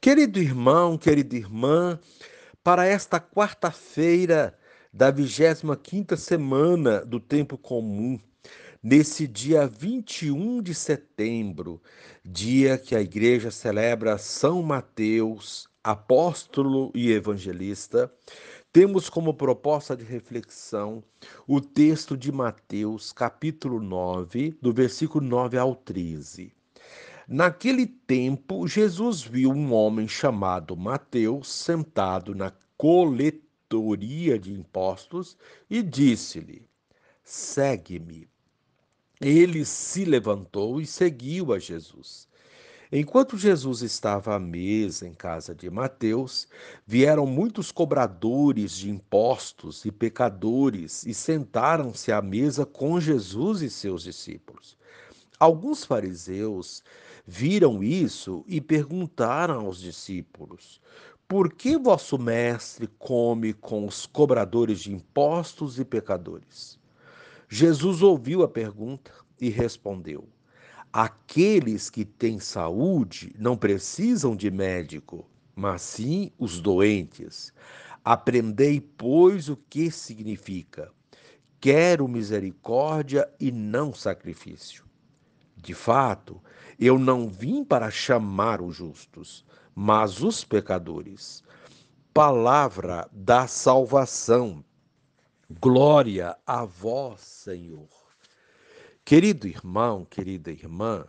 Querido irmão, querida irmã, para esta quarta-feira da 25ª semana do tempo comum, nesse dia 21 de setembro, dia que a igreja celebra São Mateus, apóstolo e evangelista, temos como proposta de reflexão o texto de Mateus, capítulo 9, do versículo 9 ao 13. Naquele tempo, Jesus viu um homem chamado Mateus sentado na coletoria de impostos e disse-lhe: Segue-me. Ele se levantou e seguiu a Jesus. Enquanto Jesus estava à mesa em casa de Mateus, vieram muitos cobradores de impostos e pecadores e sentaram-se à mesa com Jesus e seus discípulos. Alguns fariseus viram isso e perguntaram aos discípulos: Por que vosso mestre come com os cobradores de impostos e pecadores? Jesus ouviu a pergunta e respondeu: Aqueles que têm saúde não precisam de médico, mas sim os doentes. Aprendei, pois, o que significa: quero misericórdia e não sacrifício. De fato, eu não vim para chamar os justos, mas os pecadores. Palavra da salvação. Glória a vós, Senhor. Querido irmão, querida irmã,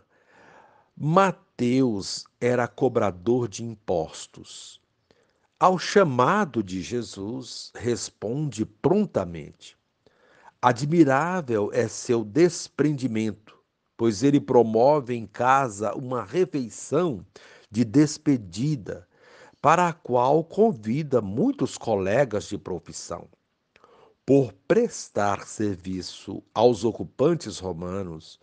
Mateus era cobrador de impostos. Ao chamado de Jesus, responde prontamente. Admirável é seu desprendimento, pois ele promove em casa uma refeição de despedida, para a qual convida muitos colegas de profissão. Por prestar serviço aos ocupantes romanos,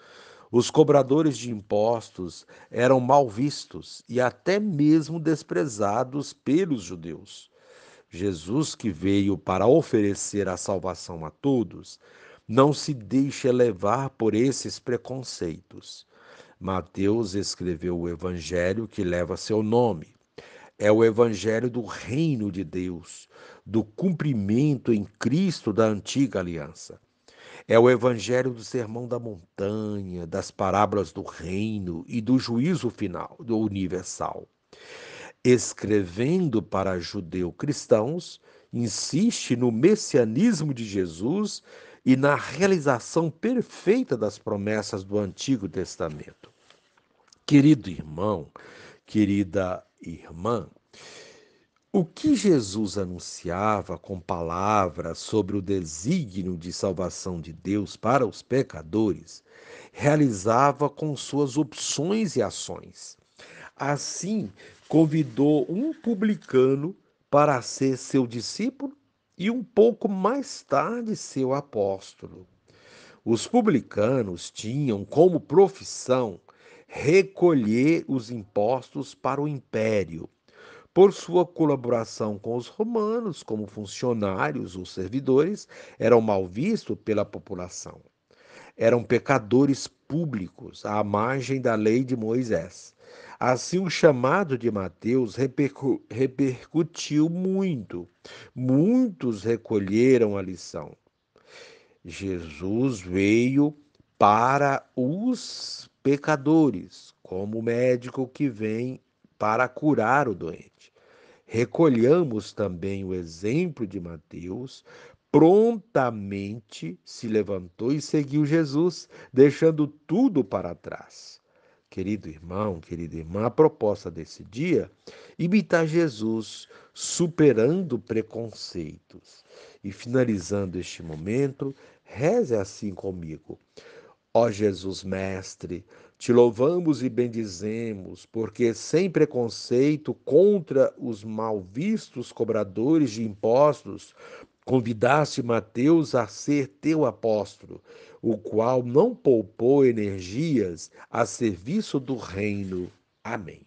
os cobradores de impostos eram mal vistos e até mesmo desprezados pelos judeus. Jesus, que veio para oferecer a salvação a todos, não se deixa levar por esses preconceitos. Mateus escreveu o evangelho que leva seu nome. É o evangelho do reino de Deus, do cumprimento em Cristo da antiga aliança. É o evangelho do sermão da montanha, das parábolas do reino e do juízo final, do universal. Escrevendo para judeu-cristãos, insiste no messianismo de Jesus e na realização perfeita das promessas do Antigo Testamento. Querido irmão, querida irmã, o que Jesus anunciava com palavras sobre o desígnio de salvação de Deus para os pecadores, realizava com suas opções e ações. Assim, convidou um publicano para ser seu discípulo e um pouco mais tarde seu apóstolo. Os publicanos tinham como profissão recolher os impostos para o império. Por sua colaboração com os romanos, como funcionários ou servidores, eram mal vistos pela população. Eram pecadores públicos, à margem da lei de Moisés. Assim, o chamado de Mateus repercutiu muito. Muitos recolheram a lição. Jesus veio para os pecadores, como o médico que vem para curar o doente. Recolhamos também o exemplo de Mateus, prontamente se levantou e seguiu Jesus, deixando tudo para trás. Querido irmão, querida irmã, a proposta desse dia, imitar Jesus, superando preconceitos. E finalizando este momento, reze assim comigo. Ó Jesus Mestre, te louvamos e bendizemos, porque sem preconceito contra os mal vistos cobradores de impostos, convidaste Mateus a ser teu apóstolo, o qual não poupou energias a serviço do reino. Amém.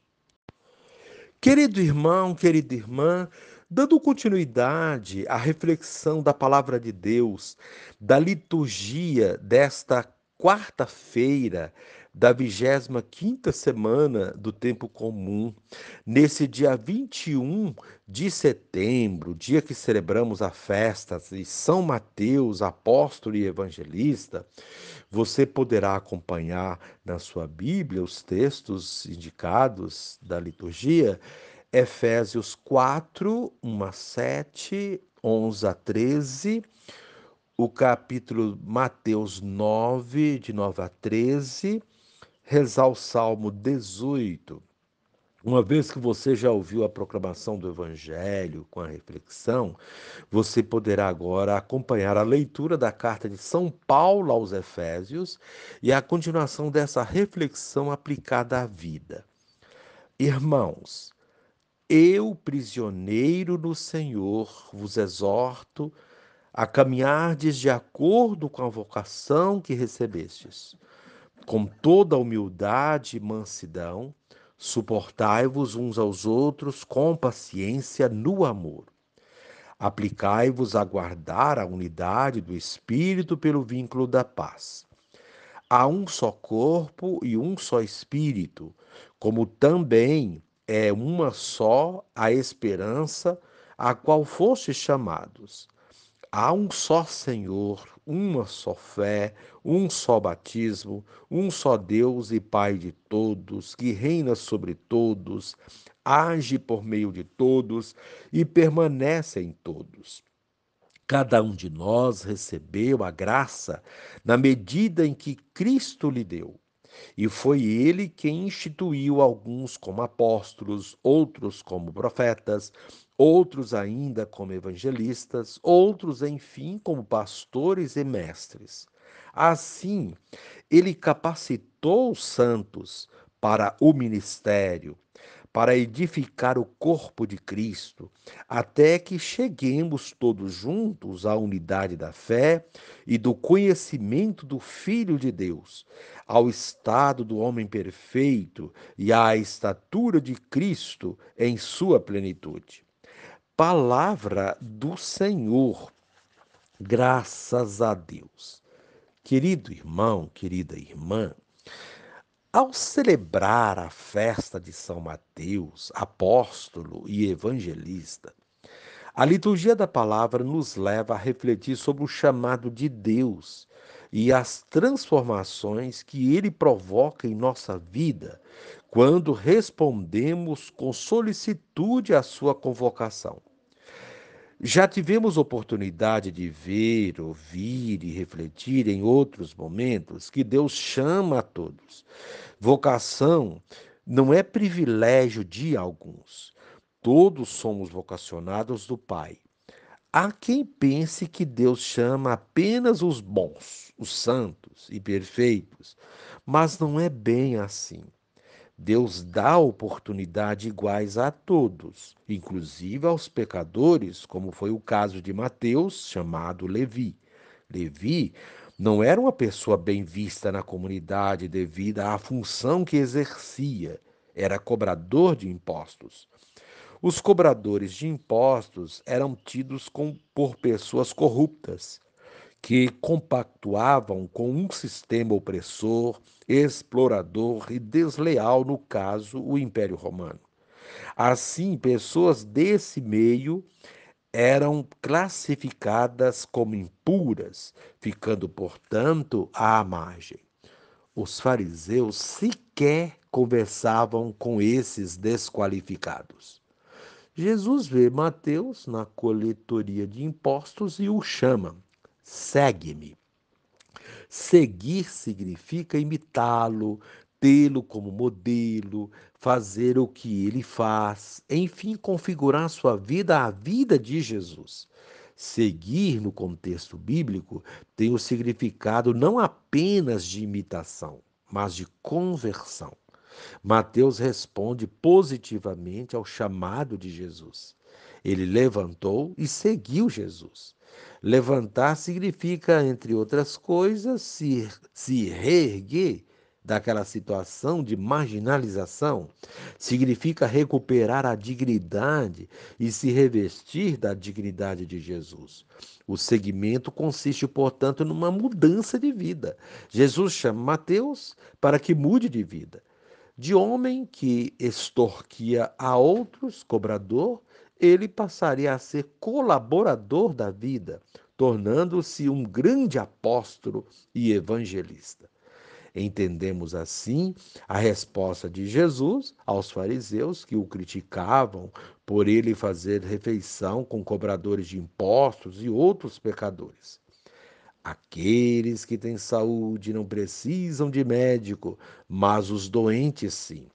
Querido irmão, querida irmã, dando continuidade à reflexão da palavra de Deus, da liturgia desta quarta-feira, da 25ª semana do tempo comum, nesse dia 21 de setembro, dia que celebramos a festa de São Mateus, apóstolo e evangelista. Você poderá acompanhar na sua Bíblia os textos indicados da liturgia, Efésios 4, 1 a 7, 11 a 13, o capítulo Mateus 9, de 9 a 13, rezar o Salmo 18. Uma vez que você já ouviu a proclamação do Evangelho com a reflexão, você poderá agora acompanhar a leitura da carta de São Paulo aos Efésios e a continuação dessa reflexão aplicada à vida. Irmãos, eu, prisioneiro no Senhor, vos exorto a caminhardes de acordo com a vocação que recebestes, com toda humildade e mansidão, suportai-vos uns aos outros com paciência no amor. Aplicai-vos a guardar a unidade do Espírito pelo vínculo da paz. Há um só corpo e um só Espírito, como também é uma só a esperança a qual fostes chamados. Há um só Senhor, uma só fé, um só batismo, um só Deus e Pai de todos, que reina sobre todos, age por meio de todos e permanece em todos. Cada um de nós recebeu a graça na medida em que Cristo lhe deu. E foi ele quem instituiu alguns como apóstolos, outros como profetas, outros ainda como evangelistas, outros, enfim, como pastores e mestres. Assim, ele capacitou os santos para o ministério, para edificar o corpo de Cristo, até que cheguemos todos juntos à unidade da fé e do conhecimento do Filho de Deus, ao estado do homem perfeito e à estatura de Cristo em sua plenitude. Palavra do Senhor, graças a Deus. Querido irmão, querida irmã, ao celebrar a festa de São Mateus, apóstolo e evangelista, a liturgia da palavra nos leva a refletir sobre o chamado de Deus e as transformações que ele provoca em nossa vida quando respondemos com solicitude à sua convocação. Já tivemos oportunidade de ver, ouvir e refletir em outros momentos que Deus chama a todos. Vocação não é privilégio de alguns. Todos somos vocacionados do Pai. Há quem pense que Deus chama apenas os bons, os santos e perfeitos, mas não é bem assim. Deus dá oportunidade iguais a todos, inclusive aos pecadores, como foi o caso de Mateus, chamado Levi. Levi não era uma pessoa bem vista na comunidade devido à função que exercia, era cobrador de impostos. Os cobradores de impostos eram tidos por pessoas corruptas, que compactuavam com um sistema opressor, explorador e desleal, no caso, o Império Romano. Assim, pessoas desse meio eram classificadas como impuras, ficando, portanto, à margem. Os fariseus sequer conversavam com esses desqualificados. Jesus vê Mateus na coletoria de impostos e o chama: segue-me. Seguir significa imitá-lo, tê-lo como modelo, fazer o que ele faz, enfim, configurar sua vida à vida de Jesus. Seguir, no contexto bíblico, tem o significado não apenas de imitação, mas de conversão. Mateus responde positivamente ao chamado de Jesus. Ele levantou e seguiu Jesus. Levantar significa, entre outras coisas, se reerguer, daquela situação de marginalização. Significa recuperar a dignidade e se revestir da dignidade de Jesus. O seguimento consiste, portanto, numa mudança de vida. Jesus chama Mateus para que mude de vida. De homem que extorquia a outros, cobrador, ele passaria a ser colaborador da vida, tornando-se um grande apóstolo e evangelista. Entendemos assim a resposta de Jesus aos fariseus que o criticavam por ele fazer refeição com cobradores de impostos e outros pecadores. Aqueles que têm saúde não precisam de médico, mas os doentes sim.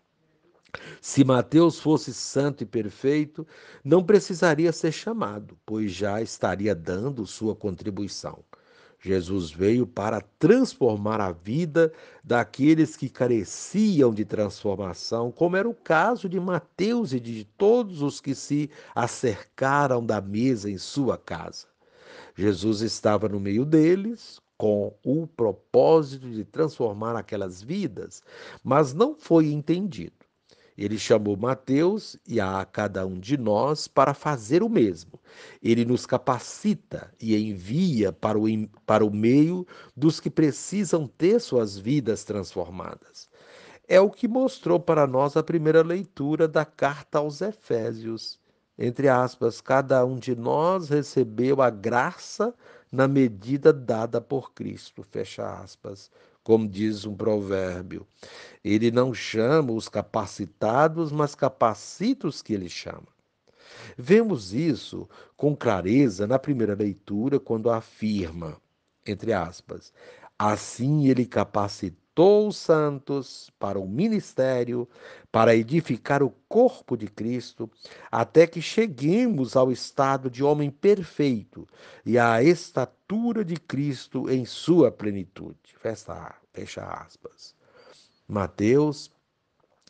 Se Mateus fosse santo e perfeito, não precisaria ser chamado, pois já estaria dando sua contribuição. Jesus veio para transformar a vida daqueles que careciam de transformação, como era o caso de Mateus e de todos os que se acercaram da mesa em sua casa. Jesus estava no meio deles com o propósito de transformar aquelas vidas, mas não foi entendido. Ele chamou Mateus e a cada um de nós para fazer o mesmo. Ele nos capacita e envia para o meio dos que precisam ter suas vidas transformadas. É o que mostrou para nós a primeira leitura da carta aos Efésios. Entre aspas, cada um de nós recebeu a graça na medida dada por Cristo, fecha aspas, como diz um provérbio. Ele não chama os capacitados, mas capacita os que ele chama. Vemos isso com clareza na primeira leitura, quando afirma, entre aspas, assim ele capacitou os santos para o ministério, para edificar o corpo de Cristo, até que cheguemos ao estado de homem perfeito e à estatura de Cristo em sua plenitude. Fecha aspas. Mateus,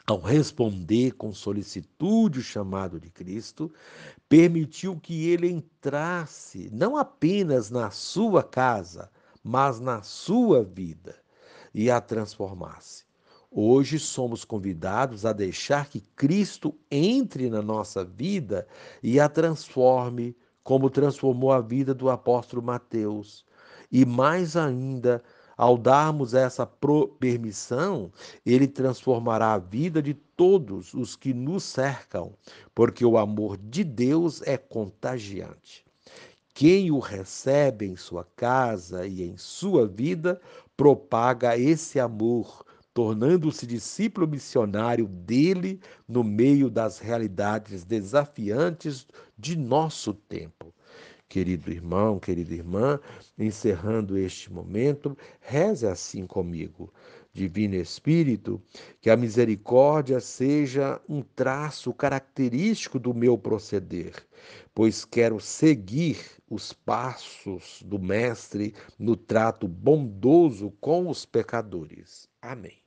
ao responder com solicitude o chamado de Cristo, permitiu que ele entrasse não apenas na sua casa, mas na sua vida e a transformasse. Hoje somos convidados a deixar que Cristo entre na nossa vida e a transforme, como transformou a vida do apóstolo Mateus. E mais ainda, ao darmos essa permissão, ele transformará a vida de todos os que nos cercam, porque o amor de Deus é contagiante. Quem o recebe em sua casa e em sua vida, propaga esse amor, tornando-se discípulo missionário dele no meio das realidades desafiantes de nosso tempo. Querido irmão, querida irmã, encerrando este momento, reze assim comigo. Divino Espírito, que a misericórdia seja um traço característico do meu proceder, pois quero seguir os passos do Mestre no trato bondoso com os pecadores. Amém.